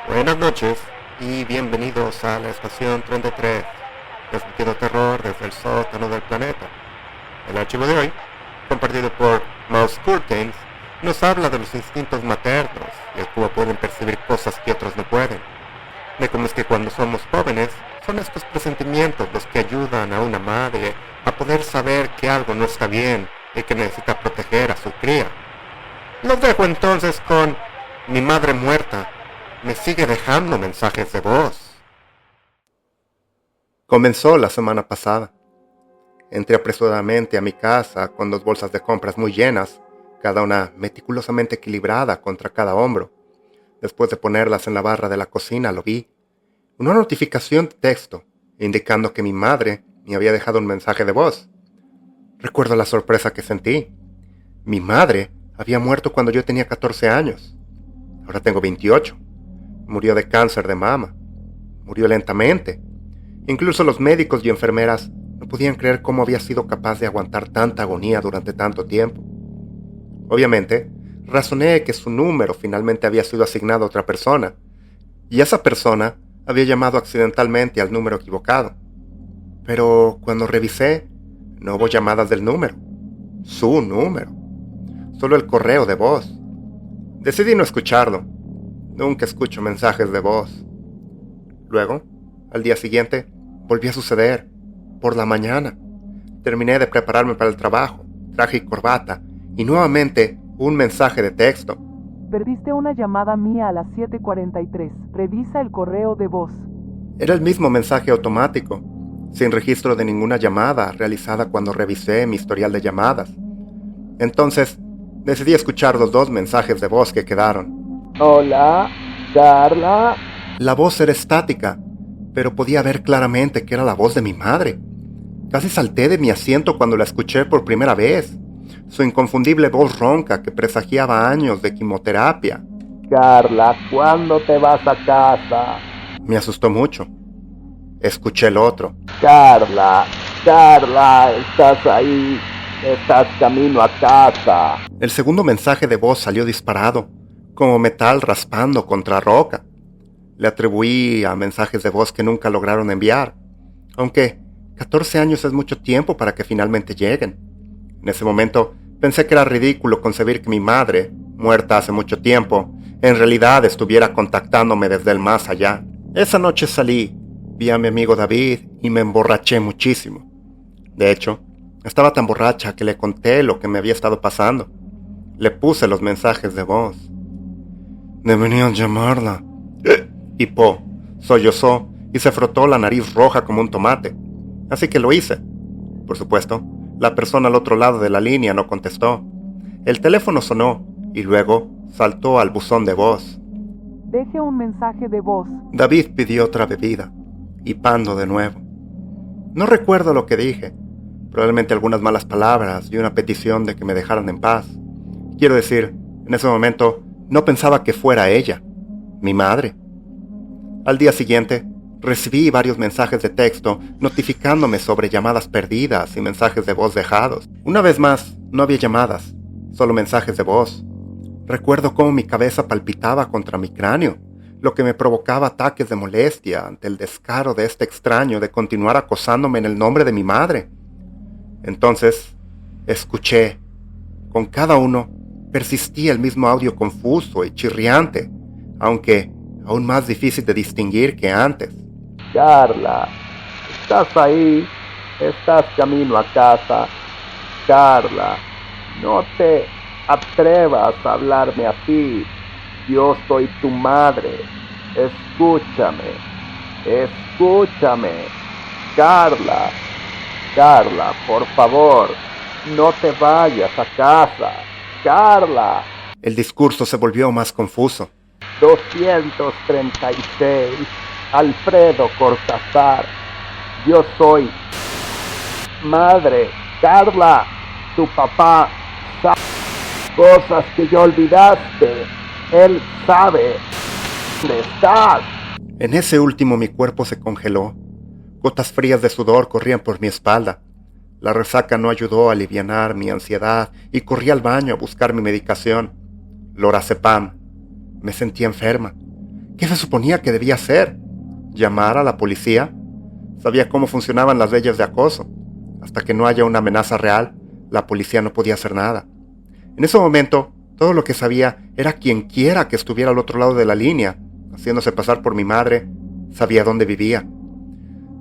Buenas noches y bienvenidos a la estación 33, transmitiendo terror desde el sótano del planeta. El archivo de hoy, compartido por Mouse Curtains, nos habla de los instintos maternos y de cómo pueden percibir cosas que otros no pueden. De cómo es que cuando somos jóvenes, son estos presentimientos los que ayudan a una madre a poder saber que algo no está bien y que necesita proteger a su cría. Los dejo entonces con Mi madre muerta me sigue dejando mensajes de voz. Comenzó la semana pasada. Entré apresuradamente a mi casa con 2 bolsas de compras muy llenas, cada una meticulosamente equilibrada contra cada hombro. Después de ponerlas en la barra de la cocina, lo vi. Una notificación de texto, indicando que mi madre me había dejado un mensaje de voz. Recuerdo la sorpresa que sentí. Mi madre había muerto cuando yo tenía 14 años. Ahora tengo 28. Murió de cáncer de mama. Murió lentamente. Incluso los médicos y enfermeras no podían creer cómo había sido capaz de aguantar tanta agonía durante tanto tiempo. Obviamente, razoné que su número finalmente había sido asignado a otra persona, y esa persona había llamado accidentalmente al número equivocado. Pero cuando revisé, no hubo llamadas del número. Su número. Solo el correo de voz. Decidí no escucharlo. Nunca escucho mensajes de voz. Luego, al día siguiente, volvió a suceder. Por la mañana. Terminé de prepararme para el trabajo, traje y corbata, y nuevamente un mensaje de texto. Perdiste una llamada mía a las 7:43. Revisa el correo de voz. Era el mismo mensaje automático, sin registro de ninguna llamada realizada cuando revisé mi historial de llamadas. Entonces, decidí escuchar los 2 mensajes de voz que quedaron. Hola, Carla. La voz era estática, pero podía ver claramente que era la voz de mi madre. Casi salté de mi asiento cuando la escuché por primera vez. Su inconfundible voz ronca que presagiaba años de quimioterapia. Carla, ¿cuándo te vas a casa? Me asustó mucho. Escuché el otro. Carla, estás ahí. Estás camino a casa. El segundo mensaje de voz salió disparado, como metal raspando contra roca. Le atribuí a mensajes de voz que nunca lograron enviar, aunque 14 años es mucho tiempo para que finalmente lleguen. En ese momento pensé que era ridículo concebir que mi madre, muerta hace mucho tiempo, en realidad estuviera contactándome desde el más allá. Esa noche salí, vi a mi amigo David y me emborraché muchísimo. De hecho, estaba tan borracha que le conté lo que me había estado pasando. Le puse los mensajes de voz. Deberían llamarla. Y Po sollozó y se frotó la nariz roja como un tomate. Así que lo hice. Por supuesto, la persona al otro lado de la línea no contestó. El teléfono sonó y luego saltó al buzón de voz. Deje un mensaje de voz. David pidió otra bebida, hipando de nuevo. No recuerdo lo que dije. Probablemente algunas malas palabras y una petición de que me dejaran en paz. Quiero decir, en ese momento no pensaba que fuera ella, mi madre. Al día siguiente, recibí varios mensajes de texto notificándome sobre llamadas perdidas y mensajes de voz dejados. Una vez más, no había llamadas, solo mensajes de voz. Recuerdo cómo mi cabeza palpitaba contra mi cráneo, lo que me provocaba ataques de molestia ante el descaro de este extraño de continuar acosándome en el nombre de mi madre. Entonces, escuché. Con cada uno, persistía el mismo audio confuso y chirriante, aunque aún más difícil de distinguir que antes. Carla, estás ahí. Estás camino a casa. Carla, no te atrevas a hablarme así. Yo soy tu madre. Escúchame. Carla, por favor, no te vayas a casa. Carla. El discurso se volvió más confuso. 236, Alfredo Cortázar. Yo soy madre. Carla, tu papá sabe cosas que ya olvidaste. Él sabe dónde estás. En ese último mi cuerpo se congeló. Gotas frías de sudor corrían por mi espalda. La resaca no ayudó a alivianar mi ansiedad y corrí al baño a buscar mi medicación. Lorazepam. Me sentía enferma. ¿Qué se suponía que debía hacer? ¿Llamar a la policía? Sabía cómo funcionaban las leyes de acoso. Hasta que no haya una amenaza real, la policía no podía hacer nada. En ese momento, todo lo que sabía era quienquiera que estuviera al otro lado de la línea, haciéndose pasar por mi madre, sabía dónde vivía.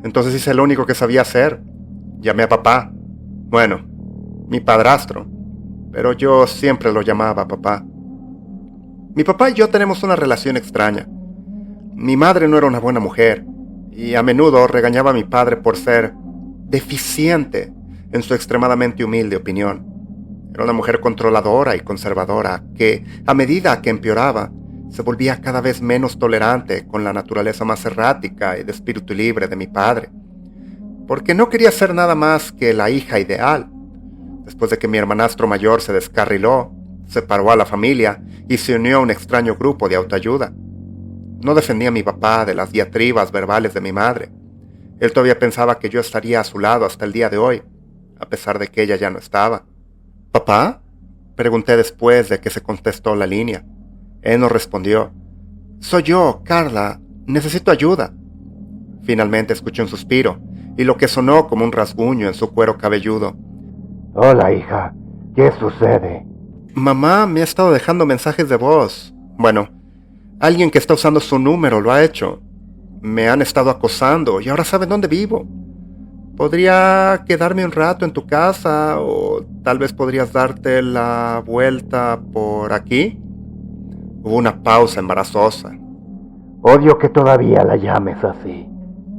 Entonces hice lo único que sabía hacer. Llamé a papá. Bueno, mi padrastro. Pero yo siempre lo llamaba papá. Mi papá y yo tenemos una relación extraña. Mi madre no era una buena mujer, y a menudo regañaba a mi padre por ser deficiente en su extremadamente humilde opinión. Era una mujer controladora y conservadora que, a medida que empeoraba, se volvía cada vez menos tolerante con la naturaleza más errática y de espíritu libre de mi padre, porque no quería ser nada más que la hija ideal. Después de que mi hermanastro mayor se descarriló, separó a la familia y se unió a un extraño grupo de autoayuda. No defendía a mi papá de las diatribas verbales de mi madre. Él todavía pensaba que yo estaría a su lado hasta el día de hoy, a pesar de que ella ya no estaba. ¿Papá?, pregunté después de que se contestó la línea. Él no respondió. «Soy yo, Carla. Necesito ayuda». Finalmente escuché un suspiro y lo que sonó como un rasguño en su cuero cabelludo. Hola, hija. ¿Qué sucede? Mamá me ha estado dejando mensajes de voz. Bueno, alguien que está usando su número lo ha hecho. Me han estado acosando y ahora saben dónde vivo. ¿Podría quedarme un rato en tu casa o tal vez podrías darte la vuelta por aquí? Hubo una pausa embarazosa. Odio que todavía la llames así.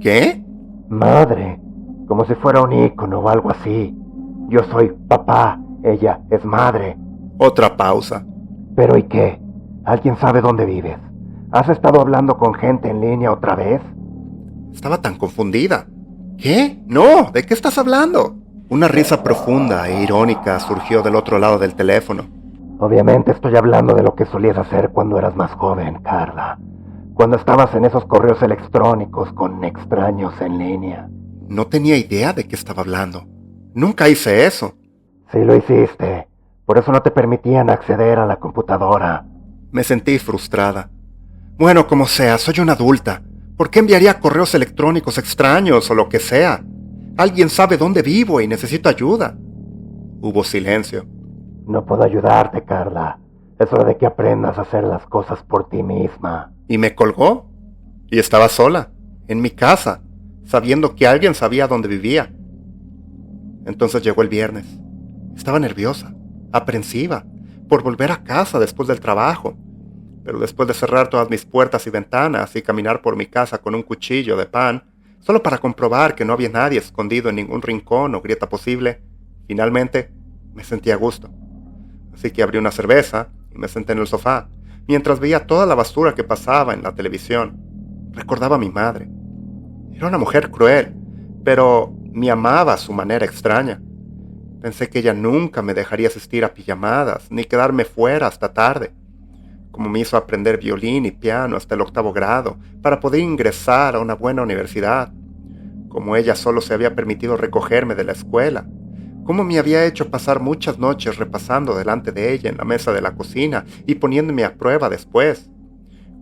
¿Qué? Madre, como si fuera un ícono o algo así. Yo soy papá, ella es madre. Otra pausa. ¿Pero y qué? ¿Alguien sabe dónde vives? ¿Has estado hablando con gente en línea otra vez? Estaba tan confundida. ¿Qué? No, ¿de qué estás hablando? Una risa profunda e irónica surgió del otro lado del teléfono. Obviamente estoy hablando de lo que solías hacer cuando eras más joven, Carla. Cuando estabas en esos correos electrónicos con extraños en línea. No tenía idea de qué estaba hablando. Nunca hice eso. Sí lo hiciste. Por eso no te permitían acceder a la computadora. Me sentí frustrada. Bueno, como sea, soy una adulta. ¿Por qué enviaría correos electrónicos extraños o lo que sea? Alguien sabe dónde vivo y necesito ayuda. Hubo silencio. No puedo ayudarte, Carla. Es hora de que aprendas a hacer las cosas por ti misma. Y me colgó. Y estaba sola, en mi casa, sabiendo que alguien sabía dónde vivía. Entonces llegó el viernes. Estaba nerviosa, aprensiva, por volver a casa después del trabajo. Pero después de cerrar todas mis puertas y ventanas y caminar por mi casa con un cuchillo de pan, solo para comprobar que no había nadie escondido en ningún rincón o grieta posible, finalmente me sentí a gusto. Así que abrí una cerveza y me senté en el sofá, mientras veía toda la basura que pasaba en la televisión. Recordaba a mi madre. Era una mujer cruel, pero me amaba a su manera extraña. Pensé que ella nunca me dejaría asistir a pijamadas, ni quedarme fuera hasta tarde. Como me hizo aprender violín y piano hasta el 8º grado, para poder ingresar a una buena universidad. Como ella solo se había permitido recogerme de la escuela. Cómo me había hecho pasar muchas noches repasando delante de ella en la mesa de la cocina y poniéndome a prueba después.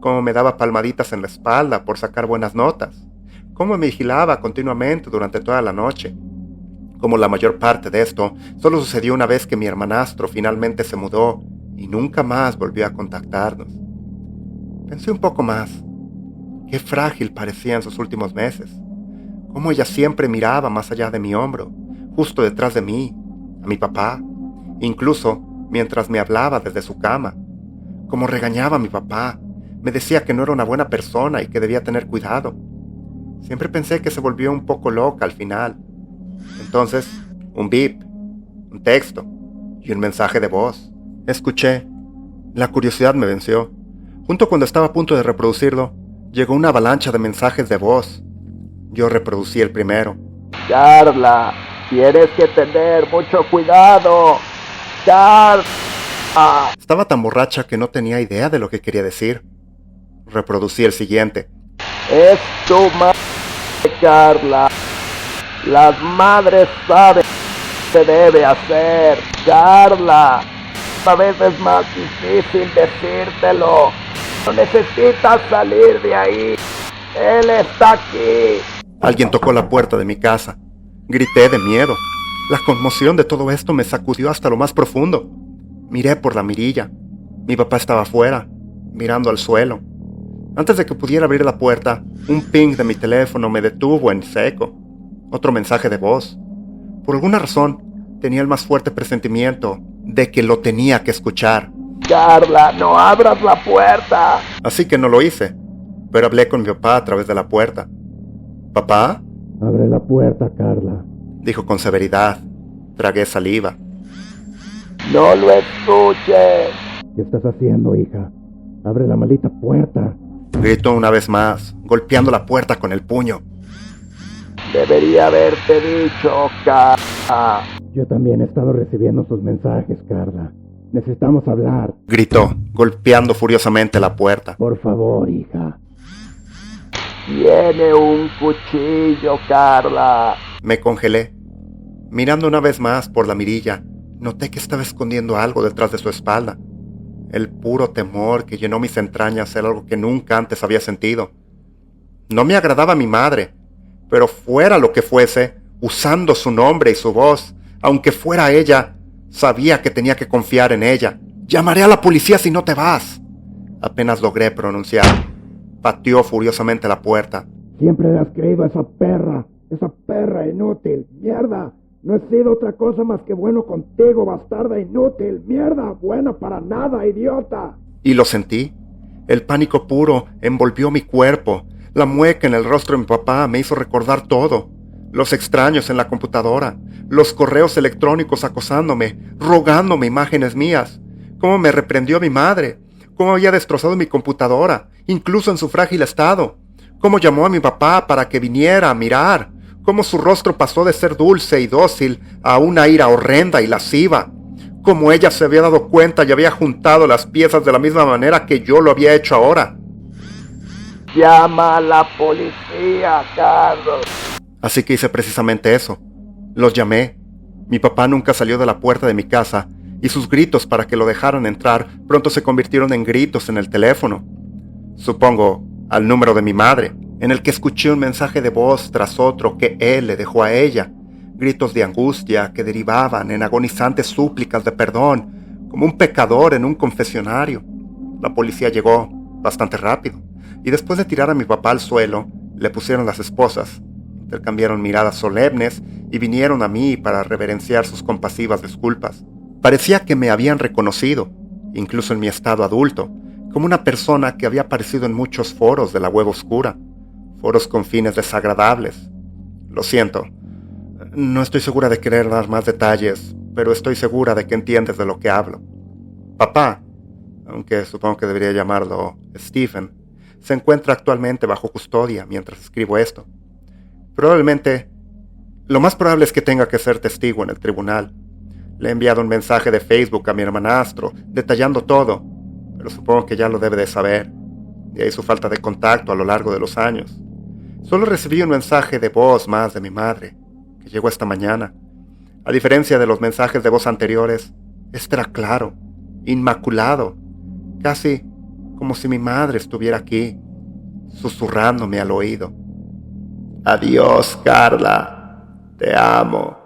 Cómo me daba palmaditas en la espalda por sacar buenas notas. Cómo me vigilaba continuamente durante toda la noche. Como la mayor parte de esto solo sucedió una vez que mi hermanastro finalmente se mudó y nunca más volvió a contactarnos. Pensé un poco más. Qué frágil parecía en sus últimos meses. Cómo ella siempre miraba más allá de mi hombro, justo detrás de mí, a mi papá, incluso mientras me hablaba desde su cama. Cómo regañaba a mi papá, me decía que no era una buena persona y que debía tener cuidado. Siempre pensé que se volvió un poco loca al final. Entonces, un bip, un texto y un mensaje de voz. Escuché. La curiosidad me venció. Justo cuando estaba a punto de reproducirlo, llegó una avalancha de mensajes de voz. Yo reproducí el primero. Carla, tienes que tener mucho cuidado. Carla. Estaba tan borracha que no tenía idea de lo que quería decir. Reproducí el siguiente. Es tu madre, Carla. Las madres saben qué debe hacer, Carla. A veces es más difícil decírtelo. No necesitas salir de ahí. Él está aquí. Alguien tocó la puerta de mi casa. Grité de miedo. La conmoción de todo esto me sacudió hasta lo más profundo. Miré por la mirilla. Mi papá estaba afuera, mirando al suelo. Antes de que pudiera abrir la puerta, un ping de mi teléfono me detuvo en seco. Otro mensaje de voz. Por alguna razón, tenía el más fuerte presentimiento de que lo tenía que escuchar. Carla, no abras la puerta. Así que no lo hice, pero hablé con mi papá a través de la puerta. ¿Papá? Abre la puerta, Carla. Dijo con severidad. Tragué saliva. No lo escuches. ¿Qué estás haciendo, hija? Abre la maldita puerta. Gritó una vez más, golpeando la puerta con el puño. Debería haberte dicho, Carla. Yo también he estado recibiendo sus mensajes, Carla. Necesitamos hablar. Gritó, golpeando furiosamente la puerta. Por favor, hija. Tiene un cuchillo, Carla. Me congelé. Mirando una vez más por la mirilla, noté que estaba escondiendo algo detrás de su espalda. El puro temor que llenó mis entrañas era algo que nunca antes había sentido. No me agradaba mi madre, pero fuera lo que fuese, usando su nombre y su voz, aunque fuera ella, sabía que tenía que confiar en ella. «Llamaré a la policía si no te vas», apenas logré pronunciar. Pateó furiosamente la puerta. Siempre le has creído a esa perra inútil, mierda. No he sido otra cosa más que bueno contigo, bastarda inútil, mierda, buena para nada, idiota. Y lo sentí. El pánico puro envolvió mi cuerpo. La mueca en el rostro de mi papá me hizo recordar todo. Los extraños en la computadora, los correos electrónicos acosándome, rogándome imágenes mías. Cómo me reprendió mi madre. Cómo había destrozado mi computadora, incluso en su frágil estado. Cómo llamó a mi papá para que viniera a mirar. Cómo su rostro pasó de ser dulce y dócil a una ira horrenda y lasciva. Cómo ella se había dado cuenta y había juntado las piezas de la misma manera que yo lo había hecho ahora. Llama a la policía, Carlos. Así que hice precisamente eso. Los llamé. Mi papá nunca salió de la puerta de mi casa y sus gritos para que lo dejaran entrar pronto se convirtieron en gritos en el teléfono. Supongo al número de mi madre, en el que escuché un mensaje de voz tras otro que él le dejó a ella, gritos de angustia que derivaban en agonizantes súplicas de perdón, como un pecador en un confesionario. La policía llegó bastante rápido, y después de tirar a mi papá al suelo, le pusieron las esposas, intercambiaron miradas solemnes y vinieron a mí para reverenciar sus compasivas disculpas. Parecía que me habían reconocido, incluso en mi estado adulto, como una persona que había aparecido en muchos foros de la web oscura, foros con fines desagradables. Lo siento, no estoy segura de querer dar más detalles, pero estoy segura de que entiendes de lo que hablo. Papá, aunque supongo que debería llamarlo Stephen, se encuentra actualmente bajo custodia mientras escribo esto. Lo más probable es que tenga que ser testigo en el tribunal. Le he enviado un mensaje de Facebook a mi hermanastro, detallando todo, pero supongo que ya lo debe de saber, de ahí su falta de contacto a lo largo de los años. Solo recibí un mensaje de voz más de mi madre, que llegó esta mañana. A diferencia de los mensajes de voz anteriores, este era claro, inmaculado, casi como si mi madre estuviera aquí, susurrándome al oído. «Adiós, Carla, te amo».